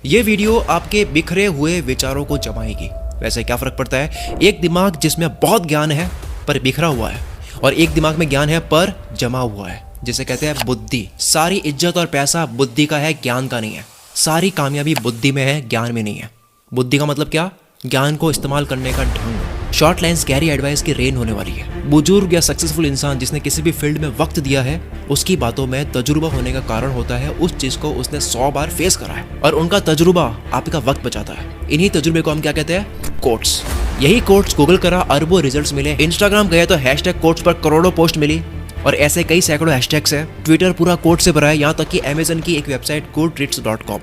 ये वीडियो आपके बिखरे हुए विचारों को जमाएगी। वैसे क्या फर्क पड़ता है, एक दिमाग जिसमें बहुत ज्ञान है पर बिखरा हुआ है, और एक दिमाग में ज्ञान है पर जमा हुआ है, जिसे कहते हैं बुद्धि। सारी इज्जत और पैसा बुद्धि का है, ज्ञान का नहीं है। सारी कामयाबी बुद्धि में है, ज्ञान में नहीं है। बुद्धि का मतलब क्या? ज्ञान को इस्तेमाल करने का ढंग। शॉर्ट लाइन्स गहरी एडवाइस की रेन होने वाली है। बुजुर्ग या सक्सेसफुल इंसान जिसने किसी भी फील्ड में वक्त दिया है, उसकी बातों में तजुर्बा होने का कारण होता है उस चीज को उसने 100 बार फेस करा है, और उनका तजुर्बा आपका वक्त बचाता है। इन्हीं तजुर्बे को हम क्या कहते हैं? कोट्स। यही कोट्स गूगल करा, अरबों रिजल्ट्स मिले। इंस्टाग्राम गए तो हैशटैग कोट्स पर करोड़ों पोस्ट मिली, और ऐसे कई सैकड़ों हैशटैग्स हैं। ट्विटर पूरा कोट से भरा है, यहाँ तक कि अमेजन की एक वेबसाइट goodreads.com,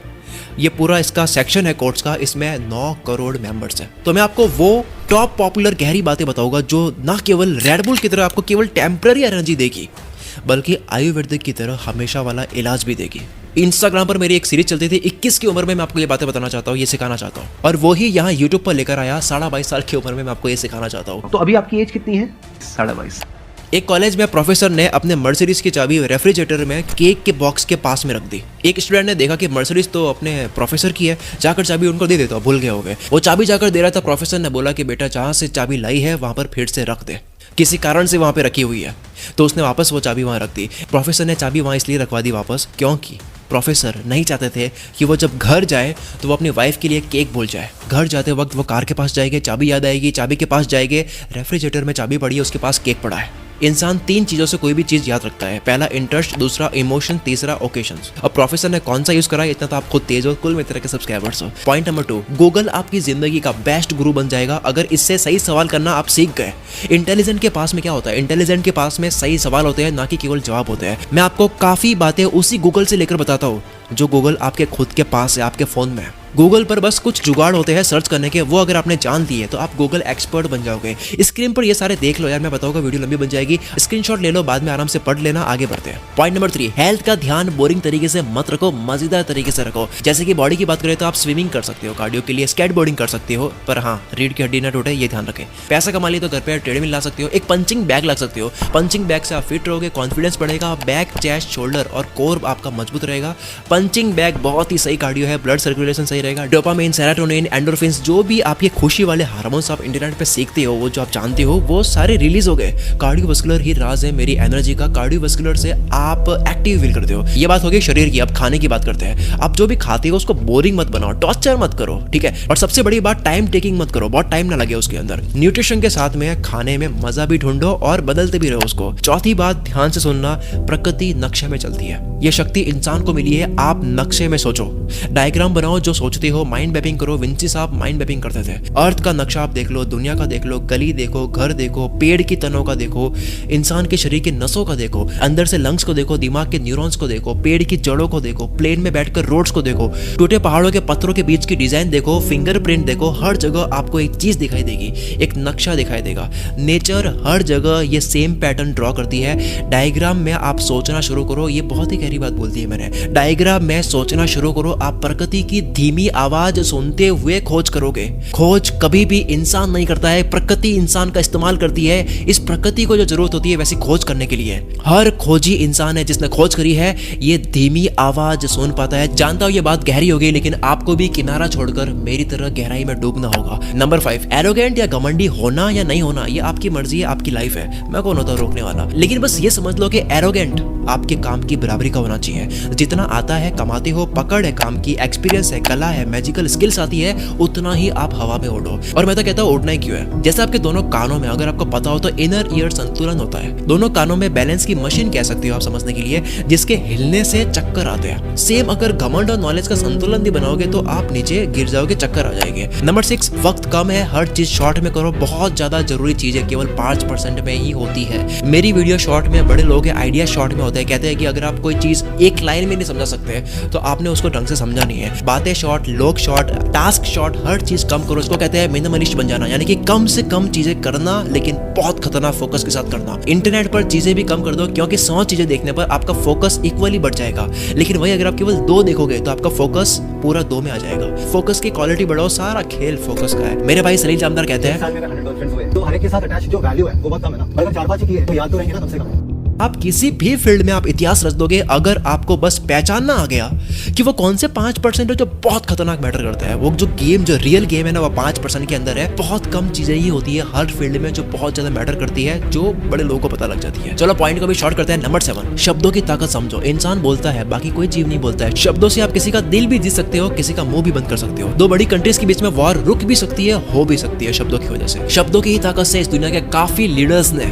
ये पूरा इसका सेक्शन है कोट्स का, इसमें 9 करोड़ मेंबर्स हैं। तो मैं आपको वो टॉप पॉपुलर गहरी बातें बताऊंगा जो ना केवल रेड बुल की तरह आपको केवल टेम्पररी एनर्जी देगी, बल्कि आयुर्वेदिक की तरह हमेशा वाला इलाज भी देगी। इंस्टाग्राम पर मेरी एक सीरीज चलती थी, 21 की उम्र में मैं आपको ये बातें बताना चाहता हूँ, ये सिखाना चाहता हूँ, और वही यहाँ यूट्यूब पर लेकर आया 22.5 साल की उम्र में मैं आपको ये सिखाना चाहता हूँ। तो अभी आपकी एज कितनी है? 22.5। एक कॉलेज में प्रोफेसर ने अपने मर्सिडीज की चाबी रेफ्रिजरेटर में केक के बॉक्स के पास में रख दी। एक स्टूडेंट ने देखा कि मर्सिडीज तो अपने प्रोफेसर की है, जाकर चाबी उनको दे देता, भूल गए होंगे। वो चाबी जाकर दे रहा था, प्रोफेसर ने बोला कि बेटा जहाँ से चाबी लाई है वहाँ पर फिर से रख दे, किसी कारण से वहाँ पे रखी हुई है। तो उसने वापस वो चाबी वहाँ रख दी। प्रोफेसर ने चाबी वहाँ इसलिए रखवा दी वापस, क्योंकि प्रोफेसर नहीं चाहते थे कि वो जब घर जाए तो वो अपनी वाइफ के लिए केक भूल जाए। घर जाते वक्त वो कार के पास जाएंगे, चाबी याद आएगी, चाबी के पास जाएंगे, रेफ्रिजरेटर में चाबी पड़ी है, उसके पास केक पड़ा है। इंसान 3 चीज़ों से कोई भी चीज़ याद रखता है, पहला इंटरेस्ट, दूसरा इमोशन, तीसरा ओकेशंस। अब प्रोफेसर ने कौन सा यूज़ करा, इतना तो आप खुद तेज हो, कुल मेरे तरह के सब्सक्राइबर्स हो। पॉइंट नंबर 2, गूगल आपकी ज़िंदगी का बेस्ट गुरु बन जाएगा अगर इससे सही सवाल करना आप सीख गए। इंटेलिजेंट के पास में क्या होता है? इंटेलिजेंट के पास में सही सवाल होते हैं, ना कि केवल जवाब होते हैं। मैं आपको काफ़ी बातें उसी गूगल से लेकर बताता हूँ जो गूगल आपके खुद के पास है, आपके फ़ोन में। गूगल पर बस कुछ जुगाड़ होते हैं सर्च करने के, वो अगर आपने जान लिए तो आप गूगल एक्सपर्ट बन जाओगे। स्क्रीन पर ये सारे देख लो यार, मैं बताऊंगा, वीडियो लंबी बन जाएगी, स्क्रीनशॉट ले लो, बाद में आराम से पढ़ लेना। आगे बढ़ते हैं। पॉइंट नंबर 3, हेल्थ का ध्यान बोरिंग तरीके से मत रखो, मजेदार तरीके से रखो। जैसे कि बॉडी की बात करें तो आप स्विमिंग कर सकते हो, कार्डियो के लिए स्केट बोर्डिंग कर सकते हो, पर हाँ रीढ़ की हड्डी न टूटे, ये ध्यान रखें। पैसा कमा लिए तो घर पे ट्रेडमिल ला सकते हो, एक पंचिंग बैग ला सकते हो। पंचिंग बैग से आप फिट रहोगे, कॉन्फिडेंस बढ़ेगा, बैक, चेस्ट, शोल्डर और कोर आपका मजबूत रहेगा। पंचिंग बैग बहुत ही सही कार्डियो है, ब्लड सर्कुलेशन सही रहेगा। डोपामाइन, सेरोटोनिन, एंडोर्फिन्स, जो भी आप ये खुशी वाले हार्मोन्स आप इंटरनेट पे सीखते हो, वो जो आप जानते हो, वो सारे रिलीज हो गए। कार्डियोवास्कुलर ही राज है मेरी एनर्जी का। कार्डियोवास्कुलर से आप एक्टिव फील करते हो। ये बात हो गई शरीर की। अब खाने की बात करते हैं। आप जो भी खाते हो उसको बोरिंग मत बनाओ, टॉर्चर मत करो, ठीक है। और सबसे बड़ी बात, टाइम टेकिंग मत करो, बहुत टाइम ना लगे उसके अंदर। न्यूट्रिशन के साथ में खाने में मजा भी ढूंढो और बदलते भी रहो उसको। चौथी बात, ध्यान से सुनना, प्रकृति नक्शे में चलती है। ये शक्ति इंसान को मिली है, आप नक्शे में सोचो, डायग्राम बनाओ, जो सोचते हो, माइंड मैपिंग करो। विंची साहब माइंड मैपिंग करते थे। अर्थ का नक्शा आप देख लो, दुनिया का देख लो, गली देखो, घर देखो, पेड़ की तनों का देखो, इंसान के शरीर की नसों का देखो, अंदर से लंग्स को देखो, दिमाग के न्यूरॉन्स को देखो, पेड़ की जड़ों को देखो, प्लेन में बैठकर रोड्स को देखो, टूटे पहाड़ों के पत्थरों के बीच की डिजाइन देखो, फिंगरप्रिंट देखो। हर जगह आपको एक चीज दिखाई देगी, एक नक्शा दिखाई देगा। नेचर हर जगह ये सेम पैटर्न ड्रॉ करती है। डायग्राम में आप सोचना शुरू करो, ये बहुत ही गहरी बात बोलती है मैंने। डायग्राम में सोचना शुरू करो, आप प्रकृति की धीमी आवाज सुनते हुए खोज करोगे। खोज कभी भी इंसान नहीं करता है, प्रकृति इंसान का इस्तेमाल करती है। इस प्रकृति को जो जरूरत होती है वैसी खोज करने के लिए, हर खोजी इंसान है जिसने खोज करी है, ये धीमी आवाज सुन पाता है। जानता हूं ये बात गहरी हो गई, लेकिन आपको भी किनारा छोड़कर मेरी तरह गहराई में डूबना होगा। नंबर 5, एरोगेंट या घमंडी होना या नहीं होना, ये आपकी मर्जी है, आपकी लाइफ है, मैं कौन होता रोकने वाला। लेकिन बस ये समझ लो कि एरोगेंट आपके काम की बराबरी का होना चाहिए। जितना आता है कमाते हो, पकड़ है काम की, एक्सपीरियंस है, कला है, मैजिकल स्किल्स आती है, उतना ही आप हवा में उड़ो। और मैं तो कहता हूँ उड़ना ही क्यों है। जैसे आपके दोनों कानों में, अगर आपको पता हो तो इनर ईयर संतुलन होता है। दोनों कानों में बैलेंस की मशीन कह सकते हो आप समझने के लिए, जिसके हिलने से चक्कर आते हैं। सेम अगर घमंड और नॉलेज का संतुलन नहीं बनाओगे तो आप नीचे गिर जाओगे, चक्कर आ जाएंगे। नंबर 6, वक्त कम है, हर चीज शॉर्ट में करो। बहुत ज्यादा जरूरी चीज है केवल 5% में ही होती है। मेरी वीडियो शॉर्ट में, बड़े लोग के आइडिया शॉर्ट में होते हैं। कहते हैं कि अगर आप कोई चीज एक लाइन में नहीं समझा सकते तो आपने उसको ढंग से समझा नहीं है। बातें शॉर्ट, लोग शॉर्ट, टास्क शॉर्ट, हर चीज कम करो। इसको कहते हैं मिनिमलिस्ट बन जाना, यानी कि कम से कम चीजें करना, लेकिन बहुत खतरनाक फोकस के साथ करना। इंटरनेट पर चीजें भी कम कर दो, क्योंकि 100 चीजें देखने पर आपका फोकस इक्वली बढ़ जाएगा। लेकिन वही अगर आप केवल 2 देखोगे तो आपका फोकस पूरा 2 में आ जाएगा। फोकस की क्वालिटी बढ़ाओ, सारा खेल फोकस का है। मेरे भाई सलील जामदार कहते हैं, तो हर एक के साथ अटैच जो वैल्यू है वो बहुत कम है ना। अगर 4-5 की है तो याद तो रहेंगे ना कम से कम। आप किसी भी फील्ड में आप इतिहास रच दोगे अगर आपको बस पहचानना आ गया कि वो कौन से 5% है जो बहुत खतरनाक मैटर करता है। वो जो गेम, जो रियल गेम है ना, वो 5% के अंदर है। बहुत कम चीजें ही होती है हर फील्ड में जो बहुत ज्यादा मैटर करती है, जो बड़े लोगों को पता लग जाती है। चलो पॉइंट को भी शॉर्ट करते हैं। नंबर 7, शब्दों की ताकत समझो। इंसान बोलता है, बाकी कोई जीव नहीं बोलता है। शब्दों से आप किसी का दिल भी जीत सकते हो, किसी का मुंह भी बंद कर सकते हो। दो बड़ी कंट्रीज के बीच में वॉर रुक भी सकती है, हो भी सकती है शब्दों की वजह से। शब्दों की ही ताकत से इस दुनिया के काफी लीडर्स ने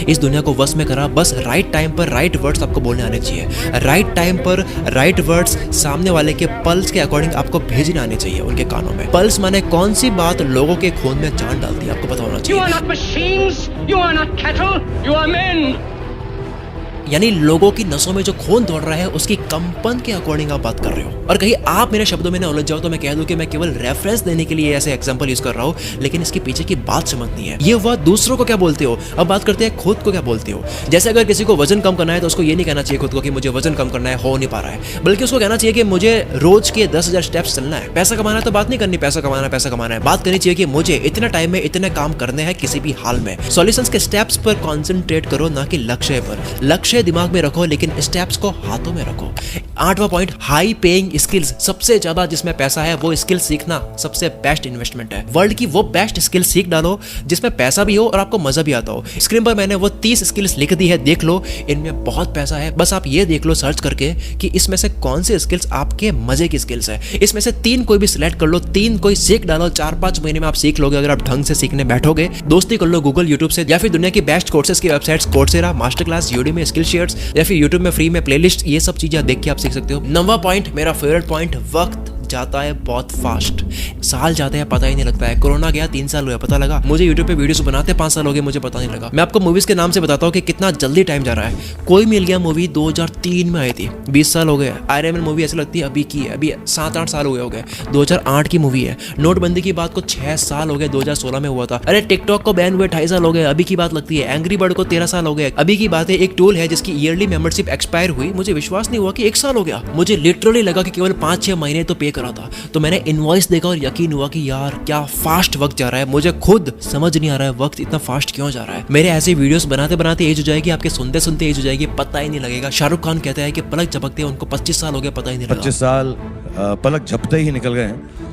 इस दुनिया को वश में करा। बस राइट टाइम पर राइट वर्ड्स आपको बोलने आने चाहिए। राइट टाइम पर राइट वर्ड्स सामने वाले के पल्स के अकॉर्डिंग आपको भेजने आने चाहिए उनके कानों में। पल्स माने कौन सी बात लोगों के खून में जान डालती है, आपको पता होना चाहिए। You are not machines, you are not cattle, you are men. यानी लोगों की नसों में जो खून दौड़ रहा है उसकी कंपन के अकॉर्डिंग आप बात कर रहे हो। और कहीं आप मेरे शब्दों में न उलझ जाओ तो मैं कह दूं कि मैं केवल रेफरेंस देने के लिए ऐसे एग्जांपल यूज कर रहा हूं, लेकिन इसके पीछे की बात समझनी है। ये हुआ दूसरों को क्या बोलते हो, अब बात करते हैं खुद को क्या बोलते हो। जैसे अगर किसी को वजन कम करना है तो उसको ये नहीं कहना चाहिए खुद को कि मुझे वजन कम करना है, हो नहीं पा रहा है, बल्कि उसको कहना चाहिए कि मुझे रोज के 10,000 स्टेप्स चलना है। पैसा कमाना है तो बात नहीं करनी पैसा कमाना है, बात करनी चाहिए कि मुझे इतने टाइम में इतने काम करने हैं किसी भी हाल में। सॉल्यूशंस के स्टेप्स पर कॉन्सेंट्रेट करो, ना कि लक्ष्य पर। लक्ष्य दिमाग में रखो लेकिन स्टेप्स को हाथों में रखो। 8वां पॉइंट, हाई पेइंग स्किल्स। सबसे ज्यादा जिसमें पैसा है वो स्किल सीखना सबसे बेस्ट इन्वेस्टमेंट है। वर्ल्ड की वो बेस्ट स्किल सीख डालो जिसमें पैसा भी हो और आपको मजा भी आता हो। स्क्रीन पर मैंने वो 30 स्किल्स लिख दी है, देख लो, इनमें बहुत पैसा है। बस आप ये देख लो सर्च करके कि इसमें से कौन सी स्किल्स आपके मजे की स्किल्स है। इसमें से 3 कोई भी सिलेक्ट कर लो, 3 कोई सीख डालो। 4-5 महीने में आप सीख लोगे अगर आप ढंग से सीखने बैठोगे। दोस्ती कर लो गूगल, यूट्यूब से, या फिर दुनिया की बेस्ट कोर्सेज की websites, Coursera, master class, Udemy, skill shares, या फिर यूट्यूब में फ्री में प्लेलिस्ट, ये सब चीजें देख के आप सीख सकते हो। 9वां पॉइंट, मेरा फेवरेट पॉइंट, वक्त जाता है बहुत फास्ट। साल जाते हैं पता ही नहीं लगता है। कोरोना गया 3 साल हुआ पता लगा। मुझे यूट्यूब पे वीडियोस बनाते 5 साल हो गए, मुझे पता नहीं लगा। मैं आपको मूवीज के नाम से बताता हूँ कि कितना जल्दी टाइम जा रहा है। कोई मिल गया मूवी 2003 में आई थी, 20 साल हो गए। आयरन मैन मूवी ऐसी लगती है अभी की है, अभी 7-8 साल हो गए। 2008 की मूवी है। नोटबंदी की बात को 6 साल हो गए, 2016 में हुआ था। अरे टिकटॉक को बैन हुए 2.5 साल हो गए, अभी की बात लगती है। एंग्री बर्ड को 13 साल हो गए, अभी की बात है। एक टूल है जिसकी ईयरली मेंबरशिप एक्सपायर हुई, मुझे विश्वास नहीं हुआ कि 1 साल हो गया। मुझे लिटरली लगा कि केवल 5-6 महीने तो पे करा था। तो मैंने इनवॉइस देखा और यकीन हुआ कि यार क्या फास्ट वक्त जा रहा है। मुझे खुद समझ नहीं आ रहा है वक्त इतना फास्ट क्यों जा रहा है। मेरे ऐसे वीडियोस बनाते बनाते एज हो जाएगी, आपके सुनते सुनते एज हो जाएगी, पता ही नहीं लगेगा। शाहरुख खान कहता है कि पलक झपकते उनको 25 साल हो गए, पता ही नहीं लगा। 25 साल पलक झपते ही निकल गए हैं।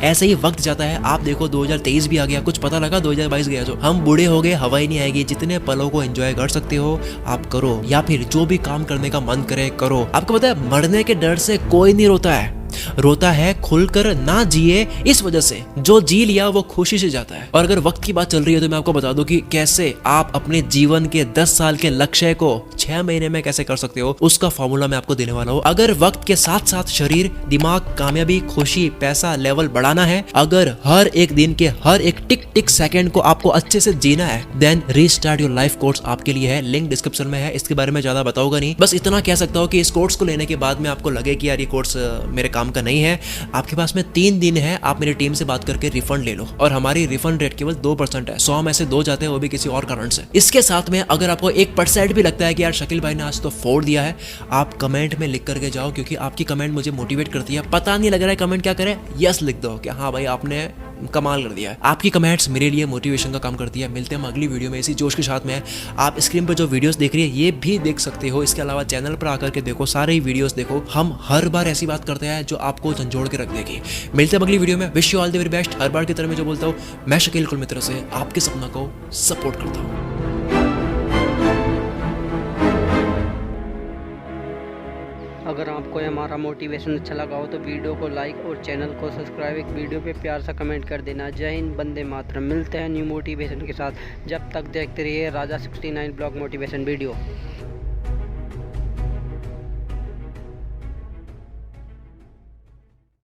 ऐसे ही वक्त जाता है। आप देखो 2023 भी आ गया, कुछ पता लगा 2022 गया। जो हम बूढ़े हो गए, हवा ही नहीं आएगी। जितने पलों को एंजॉय कर सकते हो आप करो, या फिर जो भी काम करने का मन करे करो। आपको पता है मरने के डर से कोई नहीं रोता है, रोता है खुलकर ना जिए इस वजह से। जो जी लिया वो खुशी से जाता है। और अगर वक्त की बात चल रही है तो मैं आपको बता दूं कि कैसे आप अपने जीवन के 10 साल के लक्ष्य को 6 महीने में कैसे कर सकते हो, उसका फॉर्मूला मैं आपको देने वाला हूं। अगर वक्त के साथ साथ शरीर, दिमाग, कामयाबी, खुशी, पैसा लेवल बढ़ाना है, अगर हर एक दिन के हर एक टिक टिक सेकंड को आपको अच्छे से जीना है, then restart your life course आपके लिए है। लिंक डिस्क्रिप्शन में है। इसके बारे में ज्यादा बताऊंगा नहीं, बस इतना कह सकता हूं कि इस कोर्स को लेने के बाद में आपको लगे कि यार ये कोर्स मेरे काम का नहीं है, आपके पास में 3 दिन है, आप मेरी टीम से बात करके रिफंड ले लो। और हमारी रिफंड रेट केवल 2% है। 100 में से 2 जाते हैं, वो भी किसी और कारण से। इसके साथ में अगर आपको 1% भी लगता है कि यार शकील भाई ने आज तो फोड़ दिया है, आप कमेंट में लिख करके जाओ, क्योंकि आपकी कमेंट मुझे मोटिवेट करती है। पता नहीं लग रहा है कमेंट क्या करें, यस लिख दो कि हाँ भाई आपने कमाल कर दिया है। आपकी कमेंट्स मेरे लिए मोटिवेशन का काम करती है। मिलते हैं हम अगली वीडियो में इसी जोश के साथ में। आप स्क्रीन पर जो वीडियोस देख रही है ये भी देख सकते हो। इसके अलावा चैनल पर आकर के देखो, सारे ही वीडियोस देखो। हम हर बार ऐसी बात करते हैं जो आपको झंझोड़ के रख देगी। मिलते हैं अगली वीडियो में। Wish you all the very best. हर बार की तरह मैं जो बोलता हूँ, मैं शकील कुलमित्र से आपके सपना को सपोर्ट करता हूँ। अगर आपको हमारा मोटिवेशन अच्छा लगा हो तो वीडियो को लाइक और चैनल को सब्सक्राइब, एक वीडियो पे प्यार सा कमेंट कर देना। जय हिंद, वंदे मातरम। मिलते हैं न्यू मोटिवेशन के साथ। जब तक देखते रहिए राजा 69 ब्लॉग मोटिवेशन वीडियो।